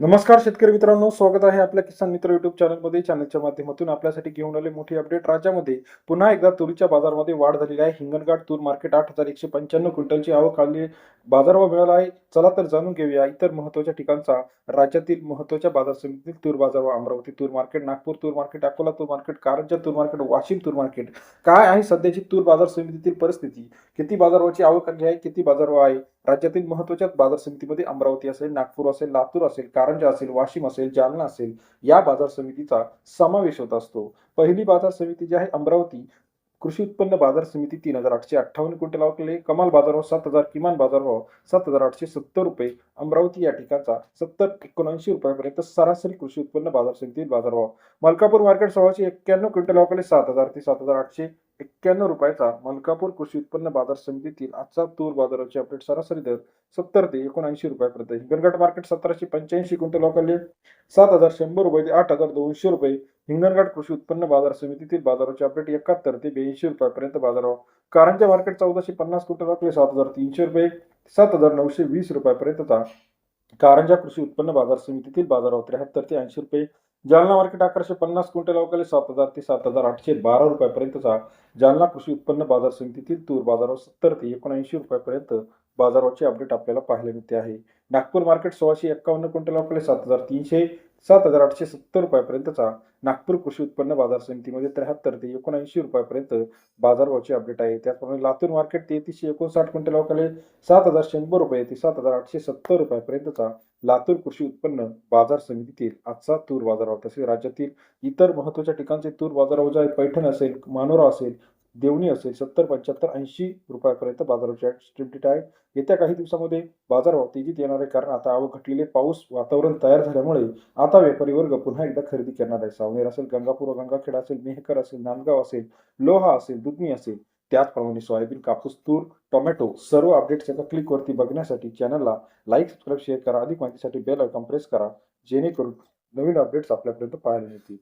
नमस्कार शेतकरी मित्रांनो, स्वागत आहे आपल्या किसान मित्र युट्यूब चॅनलमध्ये. चॅनलच्या माध्यमातून आपल्यासाठी घेऊन आले मोठी अपडेट. राज्यामध्ये पुन्हा एकदा तुरीच्या बाजारामध्ये वाढ झालेली आहे. हिंगणघाट तूर मार्केट 8,195 क्विंटलची आवक आली, बाजारभाव मिळाला आहे. चला तर जाणून घेऊया इतर महत्त्वाच्या ठिकाणचा राज्यातील महत्त्वाच्या बाजार समितीतील तूर बाजारभाव. अमरावती तूर मार्केट, नागपूर तूर मार्केट, अकोला तूर मार्केट, कारंजा तूर मार्केट, वाशिम तूर मार्केट. काय आहे सध्याची तूर बाजार समितीतील परिस्थिती? किती बाजारभावाची आवक आली आहे, किती बाजारभाव आहे? राज्यातील महत्त्वाच्या बाजार समितीमध्ये अमरावती असेल, नागपूर असेल, लातूर असेल, कारंजा असेल, वाशिम असेल, जालना असेल, या बाजार समितीचा समावेश होत असतो. पहिली बाजार समिती जी आहे अमरावती कृषी उत्पन्न बाजार समिती 3,858 क्विंटल आवकले, कमाल बाजारभाव 7,000, किमान बाजारभाव 7,870 रुपये. अमरावती या ठिकाणचा 70-79 रुपयापर्यंत सरासरी कृषी उत्पन्न बाजार समितीतील बाजारभाव. मलकापूर मार्केट 1,691 क्विंटल आवकले, 7,000 ते 7,891 रुपयाचा. मलकापूर कृषी उत्पन्न बाजार समितीतील आजचा तूर बाजाराचे अपडेट. सरासरी दर 70 ते 79 रुपयापर्यंत. हिंगणघाट मार्केट 1,785 क्विंटल आवकले, 7,100 रुपये ते 8,200 रुपये. हिंगणघाट कृषी उत्पन्न बाजार समितीतील बाजाराचे अपडेट 71 ते 82 रुपयापर्यंत बाजारभाव. कारंजा मार्केट 1,450 क्विंटल आवकले, 7,300 रुपये 7,920 रुपयापर्यंतचा. कारंजा कृषी उत्पन्न बाजार समितीतील बाजारभाव 73 ते 80 रुपये. जालना मार्केट 1,150 क्विंटल आवकले, 7,000 ते 7,812 रुपयापर्यंतचा. जालना कृषी उत्पन्न बाजार समितीतील तूर बाजारभाव 70 ते 79 रुपयापर्यंत बाजाराचे अपडेट आपल्याला पाहायला मिळते आहे. नागपूर मार्केट 1,651 क्विंटल आवकले, 7,300 7,870 रुपयापर्यंतचा. नागपूर कृषी उत्पन्न बाजार समितीमध्ये 73 ते 79 रुपयापर्यंत बाजारभावाचे अपडेट आहे. त्याचप्रमाणे लातूर मार्केट 3,359 क्विंटल आवकले, 7,100 रुपये ते 7,870 रुपयापर्यंतचा. लातूर कृषी उत्पन्न बाजार समितीतील आजचा तूर बाजारभाव. तसेच राज्यातील इतर महत्त्वाच्या ठिकाणचे तूर बाजारभाव जे आहे, पैठण असेल, मानोरा असेल, देवणी असेल, 70, 75, 80 रुपयापर्यंत बाजाराचे अपडेट आहे. येत्या काही दिवसामध्ये बाजारभाव तेजीत येणार आहे, कारण आता आवक घटलेले पाऊस वातावरण तयार झाल्यामुळे आता व्यापारी वर्ग पुन्हा एकदा खरेदी करणार आहे. सावनेर असेल, गंगापूर गंगाखेड असेल, मेहकर असेल, नांदगाव असेल, लोहा असेल, दुधनी असेल. त्याचप्रमाणे सोयाबीन, कापूस, तूर, टोमॅटो सर्व अपडेट्स एका क्लिकवरती बघण्यासाठी चॅनलला लाईक, सबस्क्राईब, शेअर करा. अधिक माहितीसाठी बेल आयकॉन प्रेस करा, जेणेकरून नवीन अपडेट्स आपल्यापर्यंत पाहायला मिळतील.